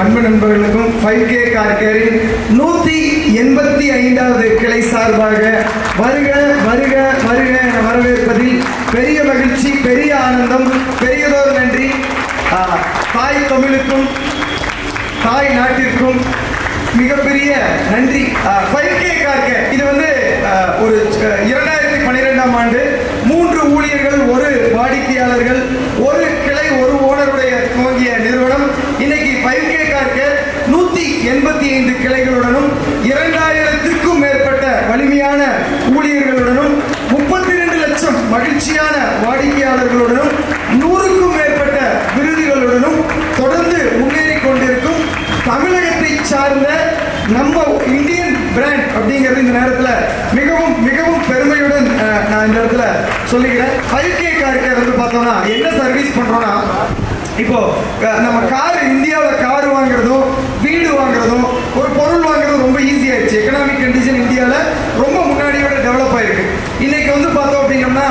அன்பு நண்பர்களுக்கும் 5K car கேரின் 185வது கிளை சார்பாக வருக வருக வருக என வரவேற்பதில் பெரிய மகிழ்ச்சி, பெரிய ஆனந்தம், பெரியதொரு நன்றி. தாய் தமிழுக்கும் தாய் நாட்டிற்கும் மிகப்பெரிய நன்றி. 5K கார் கேர் இது வந்து ஒரு 2012ஆம் ஆண்டு 3 ஊழியர்கள், 1 வாடிக்கையாளர்கள், 1 கிளை, 1 ஓனருடைய துவங்கிய நிறுவனம். இன்னைக்கு 5K கார் கேர் 185 கிளைகளுடனும் 2000க்கும் மேற்பட்ட வலிமையான ஊழியர்களுடனும் 32 லட்சம் மகிழ்ச்சியான வாடிக்கையாளர்களுடனும் 100க்கும் மேற்பட்ட விருதுகளுடனும் தொடர்ந்து முன்னேறி கொண்டிருக்கும் தமிழகத்தை சார்ந்த நம்ம இந்தியன் பிராண்ட் அப்படிங்கிறது இந்த நேரத்தில் மிகவும் மிகவும் பெருமையுடன் நான் இந்த இடத்துல சொல்லிக்கிறேன். 5K கார் கேர் வந்து பார்த்தோம்னா என்ன சர்வீஸ் பண்றோம்னா, இப்போ நம்ம கார் இந்தியாவில் கார் வாங்குறதும் வீடு வாங்குறதும் ஒரு பொருள் வாங்குறதும் ரொம்ப ஈஸி ஆயிடுச்சு. எக்கனாமிக் கண்டிஷன் இந்தியாவில் ரொம்ப முன்னாடியோட டெவலப் ஆயிருக்கு. இன்னைக்கு வந்து பார்த்தோம் அப்படின்னம்னா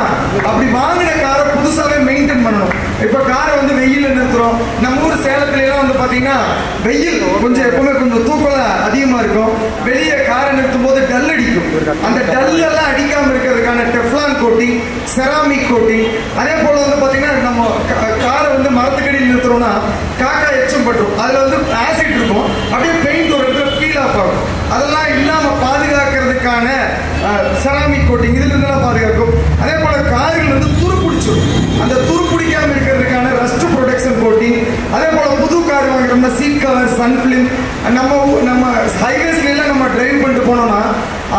அப்படி வாங்கின காரை புதுசாகவே மெயின்டைன் பண்ணணும். இப்போ காரை வந்து வெயில் நிறுத்துறோம். நம்ம ஊர் சேலத்துலாம் வந்து பார்த்தீங்கன்னா வெயில் கொஞ்சம் எப்பவுமே கொஞ்சம் தூக்கல அதிகமாக இருக்கும். வெளியே காரை நிறுத்தும் போது டல் அடிக்கும். அந்த டல் எல்லாம் அடிக்காமல் இருக்கிறதுக்கான டெஃப்லான் கோட்டிங், செராமிக் கோட்டிங், அதே போல வந்து பார்த்தீங்கன்னா நம்ம காரை வந்து மரத்துக்கடியில் நிறுத்துறோம்னா காக்கா எச்சம் பட்டுரும். அதில் வந்து ஆசிட் இருக்கும், அப்படியே பெயிண்ட் ஒரு இடத்துல பீல் ஆஃப் ஆகும். அதெல்லாம் இல்லாமல் பாதுகாக்கிறதுக்கான செராமிக் கோட்டிங் இதுல இருந்தெல்லாம் பாதுகாக்கும். அதே போல கார்கள் வந்து துரு பிடிச்சிடும். அந்த துரு பிடிக்காம இருக்கிறதுக்கான ரஸ்ட் ப்ரொடெக்ஷன் கோட்டிங். அதே போல புது கார் வாங்குறோம்னா சீட் கவர், சன் பிலிம். நம்ம ஹைவேஸ்ல எல்லாம் நம்ம டிரைவ் பண்ணிட்டு போனோம்னா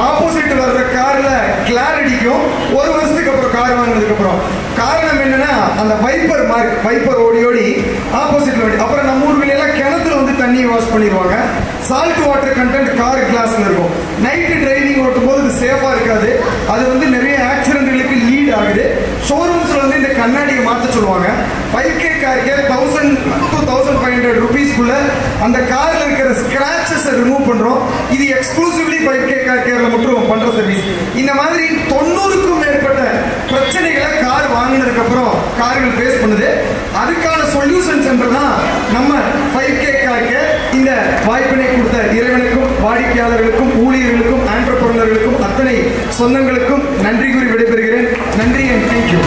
ஆப்போசிட் வர்ற கார்ல கிளார் அடிக்கும். 1 வருஷத்துக்கு அப்புறம் கார் வாங்கினதுக்கு அப்புறம் காரணம் என்னன்னா அந்த வைப்பர் மார்க், வைப்பர் ஓடி ஓடி ஆப்போசிட்ல ஓடி. அப்புறம் நம்ம ஊர்ல எல்லாம் கிணத்துல வந்து தண்ணியை வாஷ் பண்ணிடுவாங்க. சால்ட் வாட்டர் கண்டென்ட் கார் கிளாஸ்ல இருக்கும். நைட்டு டிரைவிங் ஓட்டும் போது இது சேஃபா இருக்காது. அது வந்து நிறைய ஆக்சிடென்ட்களுக்கு லீட் ஆகுது. ஷோரூம்ஸ்ல வந்து இந்த கண்ணாடியை மாற்ற சொல்லுவாங்க. 5K கார் கேர் 1000 to 1500 rupeesக்குள்ள அந்த கார்ல இருக்கிற ஸ்கிராச்சஸ் ரிமூவ் பண்றோம். இது எக்ஸ்க்ளூசிவ்லி 5K கார் கேர்ல மட்டும் பண்ற சர்வீஸ். இந்த மாதிரி 90க்கும் மேற்பட்ட பிரச்சனைகளை கார் வாங்கினதுக்கு அப்புறம் கார்கள் ஃபேஸ் பண்ணுது. அதுக்கான சொல்யூஷன் சென்டர் தான் நம்ம 5K கார் கேர். இந்த வாய்ப்பினை கொடுத்த இறைவனுக்கும், வாடிக்கையாளர்களுக்கும், ஊழியர்களுக்கும், ஆண்டர்பிரனர்களுக்கும், அத்தனை சொந்தங்களுக்கும் நன்றி கூறி விடைபெறுகிறேன். நன்றி அண்ட் தேங்க்யூ.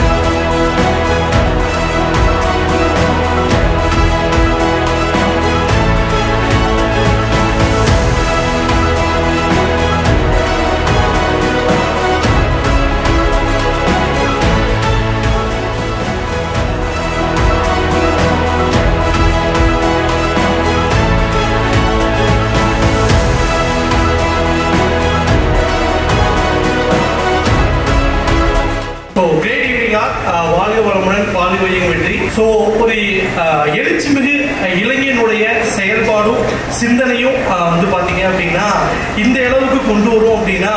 வாழ்க வளமுடன், வாழ்க வையகம் வெற்றி. ஸோ ஒரு எழுச்சிமிகு இளைஞனுடைய செயல்பாடும் சிந்தனையும் வந்து பார்த்தீங்க அப்படின்னா இந்த அளவுக்கு கொண்டு வரும் அப்படின்னா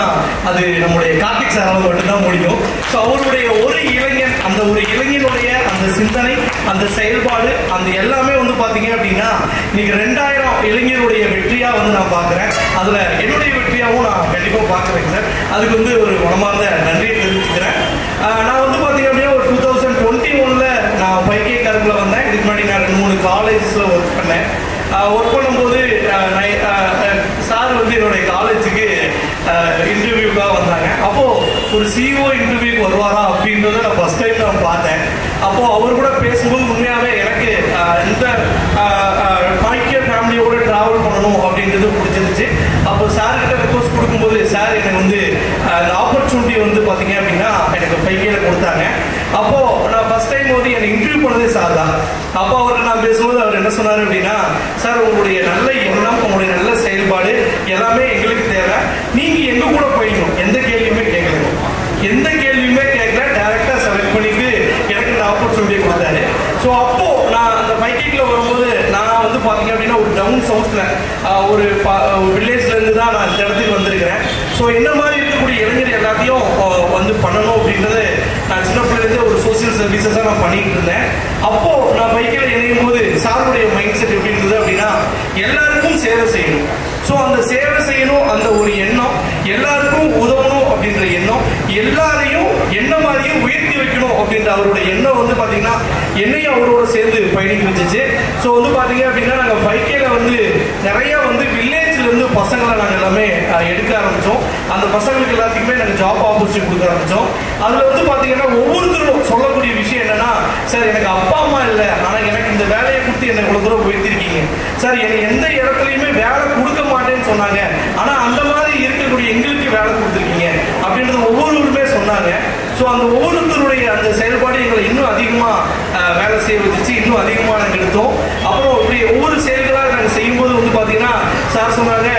அது நம்முடைய கார்த்திக் சாரால் மட்டும்தான் முடியும். ஸோ அவருடைய ஒரு இளைஞன், அந்த ஒரு இளைஞனுடைய அந்த சிந்தனை, அந்த செயல்பாடு, அந்த எல்லாமே வந்து பார்த்தீங்க அப்படின்னா இன்னைக்கு 2000 இளைஞருடைய வெற்றியாக வந்து நான் பார்க்குறேன். அதில் என்னுடைய வெற்றியாகவும் நான் கண்டிப்பாக பார்க்குறேன் சார். அதுக்கு வந்து ஒரு மனமார்ந்த நன்றியை தெரிவிச்சுக்கிறேன். நான் வந்து பார்த்தீங்க அப்படின்னா ஒரு 2021 நான் 5K காருக்குள்ள வந்தேன். இதுக்கு முன்னாடி நான் 2-3 காலேஜ்ல ஒர்க் பண்ணேன். ஒர்க் பண்ணும்போது சார் வந்து என்னுடைய காலேஜுக்கு இன்டர்வியூக்காக வந்தாங்க. அப்போ ஒரு CEO இன்டர்வியூக்கு வருவாரா அப்படின்றத நான் ஃபர்ஸ்ட் டைம் நான் பார்த்தேன். அப்போ அவர் கூட பேசும்போது உண்மையாவே எனக்கு இந்த 5K ஃபேமிலியோட டிராவல் பண்ணணும் அப்படின்றது பிடிச்சிருந்துச்சு. அப்போ சார்கிட்ட ரெக்வஸ்ட் கொடுக்கும்போது சார் எனக்கு வந்து அந்த ஆப்பர்ச்சுனிட்டி வந்து பார்த்தீங்க அப்படின்னா எனக்கு 5Kல கொடுத்தாங்க. அப்போ நான் ஃபர்ஸ்ட் டைம் வந்து என்னை இன்டர்வியூ பண்ணதே சார் தான். அப்போ அவர்கிட்ட நான் பேசும்போது அவர் என்ன சொன்னார் அப்படின்னா, சார் உங்களுடைய நல்ல எண்ணம், உங்களுடைய நல்ல செயல்பாடு எல்லாமே எங்களுக்கு தேவை. நீங்க எங்க கூட போயிடணும், எந்த கேள்வியுமே கேட்கணும், எந்த கேள்வியுமே கேட்கல, டைரக்டா செலக்ட் பண்ணிட்டு எனக்கு இந்த ஆப்பர்ச்சுனிட்டி கொடுத்தாரு. ஸோ அப்போ நான் அந்த 5Kல வரும்போது நான் வந்து பார்த்தீங்க அப்படின்னா ஒரு டவுன் சவுத்தில் ஒரு வில்லேஜ்ல இருந்து தான் நான் இந்த இடத்துக்கு வந்திருக்கிறேன். ஸோ என்ன மாதிரி இருக்கக்கூடிய இளைஞர் எல்லாத்தையும் வந்து பண்ணணும் அப்படின்றது நான் சின்ன பிள்ளைலேருந்து ஒரு சோசியல் சர்வீசஸாக நான் பண்ணிட்டு இருந்தேன். அப்போ நான் 5Kல இணையும் போது சாருடைய மைண்ட் செட் எப்படி இருந்தது அப்படின்னா எல்லாருக்கும் சேவை செய்யணும். ஸோ அந்த சேவை செய்யணும், அந்த ஒரு எண்ணம், எல்லாருக்கும் உதவணும் அப்படின்ற எண்ணம், எல்லாரையும் என்ன மாதிரியும் உயர்த்தி வைக்கணும் அப்படின்ற அவருடைய எண்ணம் வந்து பார்த்தீங்கன்னா என்னையும் அவரோட சேர்ந்து பயணிக்க வச்சுச்சு. ஸோ வந்து பார்த்தீங்க அப்படின்னா நாங்கள் 5Kல வந்து நிறைய வந்து வில்லேஜ்ல இருந்து பசங்களை நாங்கள் எல்லாமே எடுக்க ஆரம்பித்தோம். அந்த பசங்களுக்கு எல்லாத்துக்குமே நாங்கள் ஜாப் ஆப்பர்ச்சுனிட்டி கொடுக்க ஆரம்பித்தோம். அதில் வந்து பார்த்தீங்கன்னா ஒவ்வொருத்தரும் சொல்லக்கூடிய விஷயம் என்னன்னா, சார் எனக்கு அப்பா அம்மா இல்லை, ஆனால் எனக்கு இந்த வேலையை கொடுத்து என்னை இவ்வளோ தூரம் உயர்த்திருக்கீங்க சார், எனக்கு எந்த இடத்துலையுமே வேலை கொடுக்க மாட்டேன்னு சொன்னாங்க, ஆனால் அந்த மாதிரி இருக்கக்கூடிய எங்களுக்கு வேலை கொடுத்துருக்கீங்க அப்படின்றது ஒவ்வொருவருமே சொன்னாங்க. ஸோ அந்த ஒவ்வொருத்தருடைய அந்த செயல்பாடு எங்களை இன்னும் அதிகமாக வேலை செய்ய வச்சுச்சு, இன்னும் அதிகமாக நாங்கள் எடுத்தோம். அப்புறம் இப்படி ஒவ்வொரு செயல்களாக நாங்கள் செய்யும்போது வந்து பார்த்தீங்கன்னா சார் சொன்னாங்க,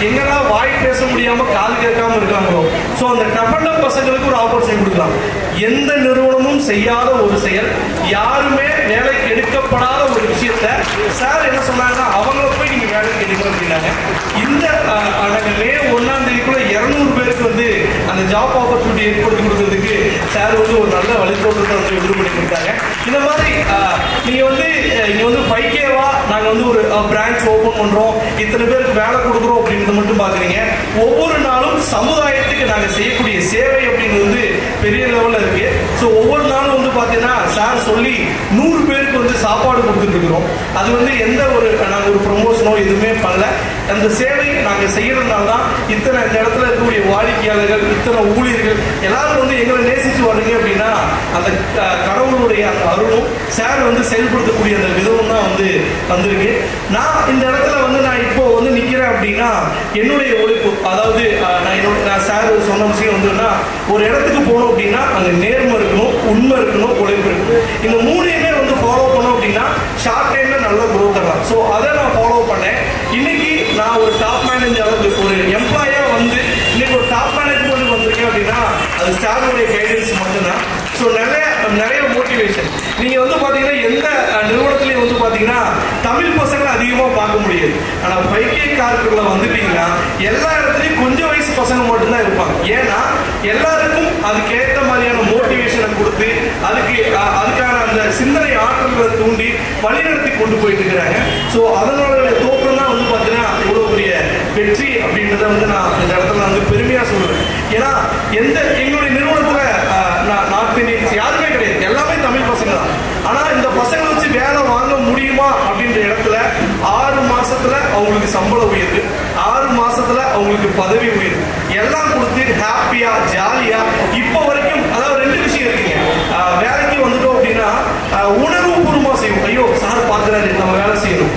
எங்கெல்லாம் வாய் பேச முடியாமல் காது கேட்காம இருக்காங்களோ, ஸோ அந்த டஃபண்டப் பசங்களுக்கு ஒரு ஆப்பர்ச்சுனிட்டி கொடுக்கலாம். எந்த நிறுவனமும் செய்யாத ஒரு செயல், யாருமே வேலைக்கு எடுக்கப்படாத ஒரு விஷயத்த சார் என்ன சொன்னாங்கன்னா, அவங்கள போய் நீங்க வேலைக்கு எடுக்கணும் அப்படின்னாங்க. இந்த மே 1ஆம் தேதிக்குள்ள 200 பேருக்கு வந்து அந்த ஜாப் ஆப்பர்ச்சுனிட்டி ஏற்படுத்தி கொடுக்கறதுக்கு சார் வந்து ஒரு நல்ல வழித்தோட்டத்தை வந்து எதிர் பண்ணி கொடுத்தாங்க. இந்த மாதிரி நீங்க வந்து இங்க வந்து 5Kவா நாங்க வந்து ஒரு பிரான்ச் ஓபன் பண்றோம், இத்தனை பேருக்கு வேலை கொடுக்குறோம் அப்படின்றது மட்டும் பாக்குறீங்க. ஒவ்வொரு நாளும் சமுதாயத்துக்கு நாங்க செய்யக்கூடிய சேவை அப்படின்றது வந்து பெரிய லெவல்ல இருக்கு. ஸோ ஒவ்வொரு நாளும் வந்து பாத்தீங்கன்னா சார் சொல்லி 100 பேருக்கு வந்து சாப்பாடு கொடுத்துட்டு இருக்கிறோம். அது வந்து எந்த ஒரு நாங்க ஒரு ப்ரொமோஷனோ எதுவுமே பண்ணல. அந்த சேவை நாங்க செய்யறதுனால தான் இத்தனை இந்த இடத்துல இருக்கக்கூடிய வாடிக்கையாளர்கள், இத்தனை ஊழியர்கள் எல்லாரும் வந்து எங்களை நேசிச்சு வர்றீங்க அப்படின்னா அந்த கடவுளுடைய அந்த அருளும் சார் வந்து செயல்படுத்தக்கூடிய அந்த விதமும் தான் வந்து வந்திருக்கு. நான் இந்த இடத்துல வந்து நான் இப்போ வந்து நிக்கிறேன் அப்படின்னா என்னுடைய உழைப்பு, அதாவது நான் சார் சொன்ன விஷயம் வந்துன்னா, ஒரு இடத்துக்கு போனோம் அப்படின்னா அங்க நேர்மை இருக்கணும், உண்மை இருக்கணும், உழைப்பு இருக்கணும். இந்த மூணையுமே வந்து ஃபாலோ பண்ணோம் அப்படின்னா ஷார்ட் டைம்ல நல்ல குரோத் தரலாம். ஸோ அதை நான் ஃபாலோ பண்ணேன். இன்னைக்கு நான் ஒரு டாப் மேனேஜர், ஒரு எம்ப்ளாயா வந்து இன்னைக்கு ஒரு டாப் மேனேஜ்மெண்ட் வந்திருக்கேன் அப்படின்னா அது சாருடைய கைடன்ஸ் மட்டும்தான். ஸோ நிறைய மோட்டிவேஷன். நீங்க வந்து பாத்தீங்கன்னா எந்த நிறுவனத்திலையும் வந்து பாத்தீங்கன்னா தமிழ் பசங்களை அதிகமா பார்க்க முடியாது. ஆனா 5K கார்க்குள்ள வந்துட்டீங்கன்னா எல்லா இடத்துலயும் கொஞ்சம் வயசு பசங்க மட்டும்தான் இருப்பாங்க. ஏன்னா எல்லாருக்கும் அதுக்கேற்ற மாதிரியான மோட்டிவேஷனை கொடுத்து அதுக்கான அந்த சிந்தனை ஆற்றல்களை தூண்டி வழிநடத்தி கொண்டு போயிட்டு இருக்கிறாங்க. ஸோ அதனோட தோற்றம் தான் வந்து பாத்தீங்கன்னா இவ்வளவு பெரிய வெற்றி அப்படின்றத வந்து நான் இந்த இடத்துல வந்து பெருமையா சொல்றேன். ஏன்னா எங்களுடைய நிறுவனத்துல நார்த் இந்தியன்ஸ் யாருமே கிடையாது, எல்லாமே தமிழ் பசங்க தான். ஆனா இந்த பசங்களை வச்சு வேலை வாங்க முடியுமா அப்படின்ற இடத்துல 6 மாசத்துல அவங்களுக்கு சம்பள உயர்வு, 6 மாசத்துல அவங்களுக்கு பதவி உயர்வு எல்லாம் கொடுத்து ஹாப்பியா ஜாலியா இப்போ வரைக்கும். அதாவது 2 விஷயம் இருக்குங்க. வேலைக்கு வந்துட்டோம் அப்படின்னா உணர்வு பூர்வமா செய்வோம், ஐயோ சார் பாக்குறாரு நம்ம வேலை செய்யணும்,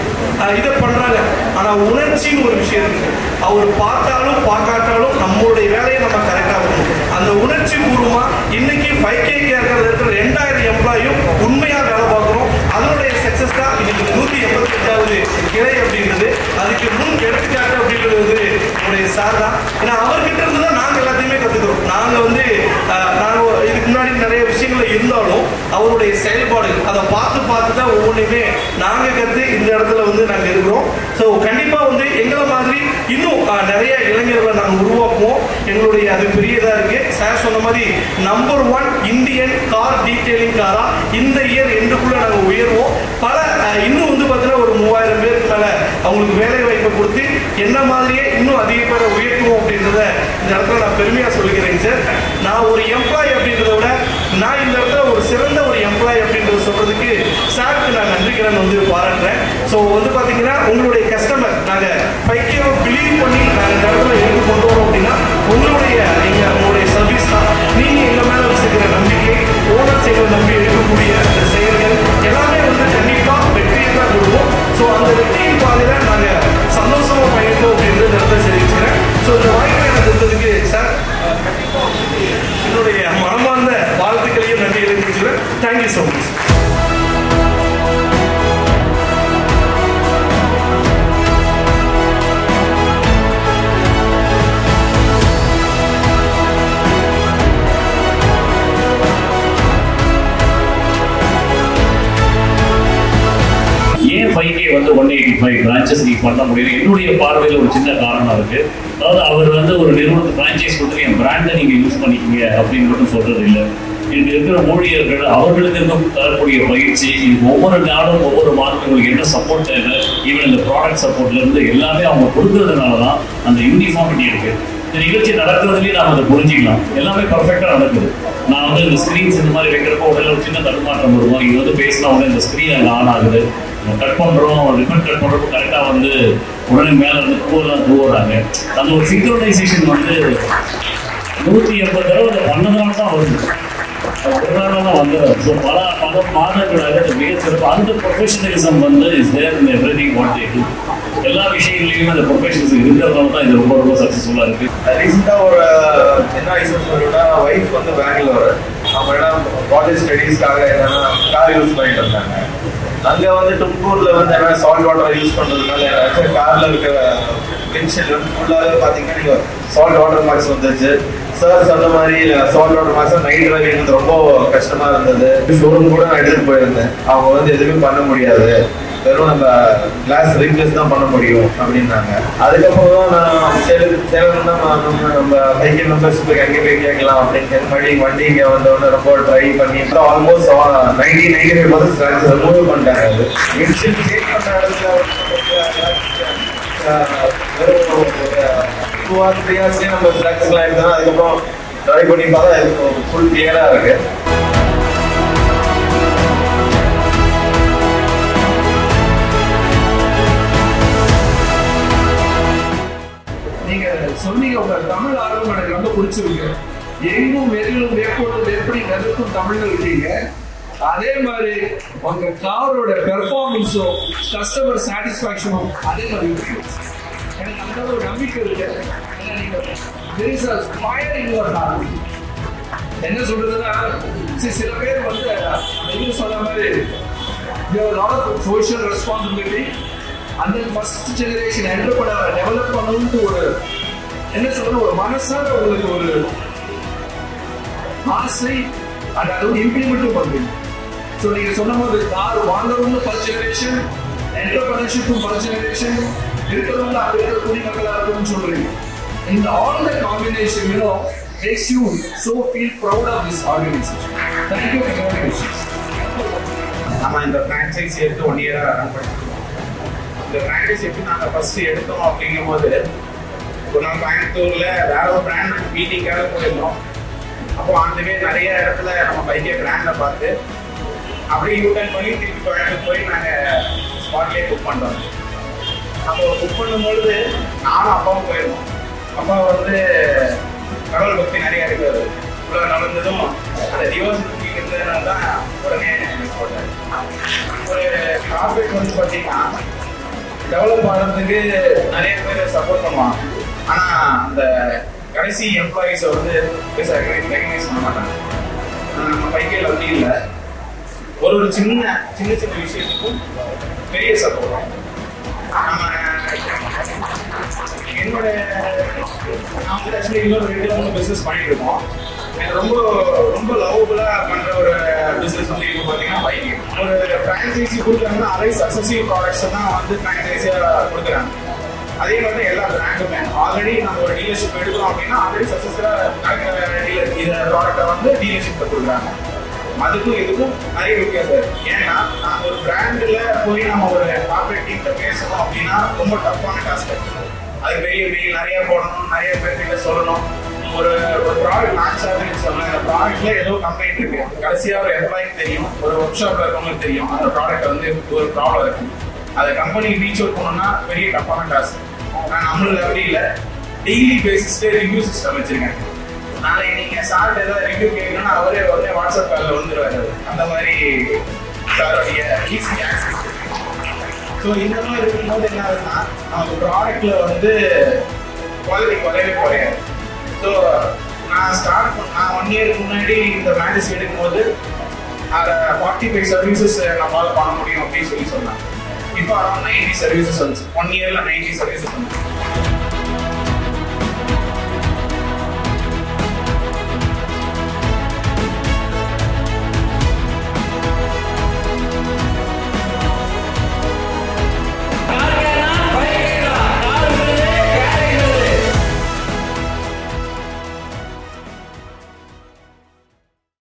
இதை பண்றாங்க. ஆனா உணர்ச்சின்னு ஒரு விஷயம் இருக்கு. அவர் பார்த்தாலும் பார்க்காட்டாலும் நம்மளுடைய வேலையை நம்ம கரெக்டா பண்ணணும். அந்த உணர்ச்சி பூர்வமா இன்னைக்கு 5K இருக்கிற 2000 எம்ப்ளாயும் உண்மையா வேலை பார்க்கிறோம். அதனுடைய சக்சஸ் தான் இன்னைக்கு 185வது கிளை அப்படின்றது. அதுக்கு முன் எடுத்துக்காட்டு அப்படின்றது வந்து நம்முடைய சார் தான். ஏன்னா அவர்கிட்ட இருந்து தான் நாங்க எல்லாத்தையுமே கத்துக்கிறோம். நாங்க வந்து இதுக்கு முன்னாடி நிறைய விஷயங்கள் இருந்தாலும் அவருடைய செயல்பாடுகள் அதை பார்த்து தான் ஒவ்வொன்றையுமே நாங்க கத்து இந்த இடத்துல வந்து நாங்க இருக்கிறோம். ஸோ கண்டிப்பா வந்து எங்களை மாதிரி இன்னும் நிறைய இளைஞர்களை நாங்கள் உருவாக்குவோம். எங்களுடைய அது பெரியதா இருக்கு. சார் சொன்ன மாதிரி நம்பர் 1 இந்தியன் கார் டீடைலிங் காரா இந்த இயர் எண்டுக்குள்ள நாங்கள் உயர்வோம். பல இன்னும் வந்து பார்த்தீங்கன்னா ஒரு 3000 பேருக்கு மேல அவங்களுக்கு வேலை வாய்ப்பை கொடுத்து என்ன மாதிரியே இன்னும் அதிக பேரை உயர்த்துவோம் அப்படின்றத இந்த இடத்துல நான் பெருமையா சொல்லிக்கிறேங்க சார். நான் ஒரு எம்ப்ளாய் அப்படின்றத விட நான் இந்த இடத்துல ஒரு சிறந்த ஒரு எம்ப்ளாய் அப்படின்றத சொல்றதுக்கு சாருக்கு நான் நன்றிக்கிறேன் வந்து பாராட்டுறேன். ஸோ வந்து பார்த்தீங்கன்னா உங்களுடைய கஸ்டமர் நாங்கள் 5Kவை பிலீவ் பண்ணி நாங்கள் இந்த இடத்துல எடுத்து கொண்டு வரோம் அப்படின்னா உங்களுடைய சர்வீஸ் தான். நீங்க எங்க மேல வச்சிருக்கிற நம்பிக்கை, ஓனர்ஸ் எங்களை நம்பி எடுக்கக்கூடிய அந்த செயல்கள் எல்லாமே வந்து கண்டிப்பா வெற்றியை தான் கொடுக்கும். ஸோ அந்த வெற்றியின் பாதையில நாங்க சந்தோஷமா பயணிப்போம் அப்படின்றது இடத்துல தெரிவிச்சுக்கிறேன். ஸோ இந்த வாய்ப்பை எனக்கு கொடுத்ததுக்கு சார் என்னுடைய மனமார்ந்த வாழ்த்துக்களையும் நன்றிகளை தெரிவிச்சுக்கிறேன். Thank you so much. ஏன் 5K வந்து 185 பிரான்ச்சஸ் நீ பண்ண முடியும்? என்னுடைய பார்வையில் ஒரு சின்ன காரணம் இருக்கு. அதாவது அவர் வந்து ஒரு நிறுவனத்தை பிரான்ச்சைஸ் கொடுத்து என் பிராண்டை நீங்க யூஸ் பண்ணிக்கீங்க அப்படின்னு மட்டும் சொல்றது இல்லை. இங்க இருக்கிற ஊழியர்கள் அவர்களுக்கு இருக்க தரக்கூடிய பயிற்சி, ஒவ்வொரு நாளும் ஒவ்வொரு மாதங்களுக்கு என்ன சப்போர்ட் தேவை, ஈவன் இந்த ப்ராடக்ட் சப்போர்ட்ல இருந்து எல்லாமே அவங்க கொடுக்கறதுனால தான் அந்த யூனிஃபார்மிட்டி இருக்கு. இந்த நிகழ்ச்சி நடக்கிறதுலேயே நாம் அதை புரிஞ்சிக்கலாம். எல்லாமே பர்ஃபெக்டாக நடக்குது. நான் வந்து இந்த ஸ்க்ரீன்ஸ் இந்த மாதிரி வைக்கிறப்போ உடனே ஒரு சின்ன தடுமாற்றம் வருவோம். இது வந்து பேசினா உடனே இந்த ஸ்க்ரீன் அங்கே ஆன் ஆகுது. கட் பண்ணுறோம், ரிப்பன் கட் பண்ணுறப்போ கரெக்டாக வந்து உடனே மேலே இருந்து பூவெல்லாம் தூவுறாங்க. அந்த ஒரு சிங்க்ரோனைசேஷன் வந்து 180 தடவை பண்ணதுனால தான் வருது. ஒரு நாள் தான் வந்துடும். ஸோ பல மாதங்களாக மிக சிறப்பு அந்த ப்ரொஃபஷனலிசம் வந்து is there in everything what they do. எல்லா விஷயங்களையுமே அந்த ப்ரொஃபஷனலிசம் இருக்கிறதுனால தான் இது ரொம்ப சக்ஸஸ்ஃபுல்லாக இருக்குது. ரீசெண்டாக ஒரு என்ன ஐசஸ் சொல்லிட்டா ஒய்ஃப் வந்து பெங்களூர், அவங்க எல்லாம் காலேஜ் ஸ்டடீஸ்க்காக என்னன்னா கார் யூஸ் பண்ணிட்டு இருந்தாங்க. அங்கே வந்து டும்கூரில் வந்து என்ன சால்ட் வாட்டர் யூஸ் பண்ணுறதுனால காரில் இருக்கிற பென்ஷன் வந்து ஃபுல்லாகவே பார்த்தீங்கன்னா நீங்கள் சால்ட் வாட்டர் மார்க்ஸ் வந்துச்சு. சார் சொன்ன மாதிரி salt water marks night driving வந்து ரொம்ப கஷ்டமாக இருந்தது. ஷோரூம் கூட நான் எடுத்துகிட்டு போயிருந்தேன். அவங்க வந்து எதுவுமே பண்ண முடியாது, வெறும் நம்ம கிளாஸ் ரீப்ளேஸ் தான் பண்ண முடியும் அப்படின்னாங்க. அதுக்கப்புறம் நான் சேலம் தான் நம்ம பைக் மெம்பர்ஷிப்புக்கு எங்கே போய் கேட்கலாம் அப்படின்னு மறுபடியும் வண்டி இங்கே வந்தோடனே ரொம்ப ட்ரை பண்ணி ஆல்மோஸ்ட் 95% ஸ்க்ராட்ச் ரிமூவ் பண்ணிட்டாங்க. அது விண்ட்ஷீல்ட் சேஞ்ச் பண்ண இடத்துல வெறும் 2 or 3 hours நம்ம ஸ்க்ராட்ச்லாம் எடுத்தோம். அதுக்கப்புறம் ட்ரை பண்ணி பார்த்தா ஃபுல் கிளியராக இருக்கு. சொன்னீங்க உங்க தமிழ் ஆர்வம் எனக்கு ரொம்ப பிடிச்சிருக்கு. எங்கும் வெறியும் வேப்போடும் எப்படி நெருக்கும் தமிழ்ல இருக்கீங்க. அதே மாதிரி உங்க காரோட பெர்ஃபார்மன்ஸும் கஸ்டமர் சாட்டிஸ்பாக்சனும் அதே மாதிரி இருக்கு. எனக்கு அந்த ஒரு நம்பிக்கை இருக்கு. என்ன சொல்றதுன்னா சில பேர் வந்து நீங்க சொன்ன மாதிரி சோஷியல் ரெஸ்பான்சிபிலிட்டி அந்த ஃபர்ஸ்ட் ஜெனரேஷன் என்டர்பிரனர் டெவலப் பண்ணணும்னு ஒரு என்ன சொல்றது ஒரு மனசார உங்களுக்கு ஒரு ஆசை, அதாவது இம்ப்ளிமெண்ட்டும் பண்ணுவீங்க. ஸோ நீங்க சொன்ன போது கார் வாங்குறவங்க ஃபர்ஸ்ட் ஜெனரேஷன், என்டர்பிரனர்ஷிப்பும் ஃபர்ஸ்ட் ஜெனரேஷன், இருக்கிறவங்க அது இருக்கிற குடிமக்களாக இருக்கும்னு சொல்றீங்க. இந்த all the combination makes you so feel proud of this organization. Thank you for your patience. நம்ம இந்த ஃப்ரான்ச்சைஸி எடுத்து 1 year ரன் பண்ணிட்டு இந்த பிராண்டஸ் எப்படி நாங்கள் ஃபர்ஸ்ட் எடுத்தோம் அப்படிங்கும்போது இப்போ நம்ம கோயம்புத்தூர்ல வேற ஒரு பிராண்ட் மீட்டிங்காக போயிருந்தோம். அப்போ அந்த நிறைய இடத்துல நம்ம பைக்கே பிராண்டை பார்த்து அப்படியே யூட்டர்ன் பண்ணி திருப்பி கோயம்புத்தூர் போய் நாங்கள் ஸ்பாட்லேயே புக் பண்ணுறோம். அப்போ புக் பண்ணும்பொழுது நானும் அப்பாவும் போயிருந்தோம். அப்பா வந்து கடவுள் பக்தி நிறைய இருக்காது. இவ்வளோ நடந்ததும் அந்த டிவோர்ஸ் இருந்ததுனால தான் உடனே போட்டார். ஒரு கார்பரேட் வந்து பார்த்தீங்கன்னா டெவலப் ஆகிறதுக்கு நிறைய பேர் சப்போர்ட் பண்ணுவாங்க. ஆனால் அந்த கடைசி எம்ப்ளாயீஸை வந்து ரெகனைஸ் பண்ண மாட்டாங்க. நம்ம பைக்கையில் அப்படி இல்லை. ஒரு சின்ன சின்ன சின்ன விஷயத்துக்கும் பெரிய சப்போர்ட். நம்ம என்னோட நான் வந்து ஆக்சுவலி இன்னொரு 2-3 பிஸ்னஸ் பண்ணிட்டு இருக்கோம். எனக்கு ரொம்ப ரொம்ப லவபுளாக பண்ணுற ஒரு பிஸ்னஸ் வந்து இப்போ பார்த்தீங்கன்னா பைக்கிங். ஒரு ஃப்ரான்ச்சைஸி கொடுக்குறாங்கன்னா அதே சக்ஸஸிவ் ப்ராடக்ட்ஸை தான் வந்து ஃப்ரான்ச்சைஸியாக கொடுக்குறாங்க. அதே மாதிரி எல்லா பிராண்டுமே ஆல்ரெடி நம்ம ஒரு டீலர்ஷிப் எடுக்கிறோம் அப்படின்னா ஆல்ரெடி சக்ஸஸ்ஃபுல்லாக டீலர் இந்த ப்ராடக்டை வந்து டீலர்ஷிப் கொடுக்குறாங்க. அதுக்கும் இதுக்கும் நிறைய வித்தியாசம். ஏன்னா நம்ம ஒரு பிராண்டில் போய் நம்ம ஒரு கார்பரேட் டீம்கிட்ட பேசணும் அப்படின்னா ரொம்ப டஃப்பான டாஸ்க். அது பெரிய மெயில் நிறைய போடணும், நிறைய பேர்கிட்ட சொல்லணும். ஒரு ப்ராடக்ட் லான்ச் ஆகுதுன்னு சொன்னால் அந்த ப்ராடக்ட்ல ஏதோ கம்ப்ளைண்ட் இருக்கு. கடைசியாக ஒரு எம்ப்ளாய்க்கு தெரியும், ஒரு ஒர்க் ஷாப்ல இருக்கவங்களுக்கு தெரியும் அந்த ப்ராடக்ட் வந்து ஒரு ப்ராப்ளம் இருக்கு. அதை கம்பெனிக்கு ரீச் அவுட் பண்ணணும்னா பெரிய டஃப்பான டாஸ்க். நான் நம்மளுக்கு அப்படி இல்லை. டெய்லி பேசிஸ்ல ரிவ்யூ சிஸ்டம் வச்சிருக்கேன். நாளைக்கு நீங்க சார்ட் ஏதாவது ரிவ்யூ கேட்கணும்னா அவரே உடனே வாட்ஸ்அப் காலில் வந்துடுவாரு. அந்த மாதிரி சாரோடைய ஈஸி ஆக்சஸ். ஸோ இந்த மாதிரி இருக்கும்போது என்ன ஆகுதுன்னா நமக்கு ப்ராடக்ட்ல வந்து குவாலிட்டி குறையாது. ஸோ நான் 1 இயருக்கு முன்னாடி இந்த பிரான்ச்சஸ் எடுக்கும்போது அதை 45 சர்வீசஸ் நம்மளால பண்ண முடியும் அப்படின்னு சொன்னாங்க. இப்போ அரௌண்ட் 90 சர்வீசஸ் வந்துச்சு. 1 இயர்ல 90 சர்வீசஸ் வந்து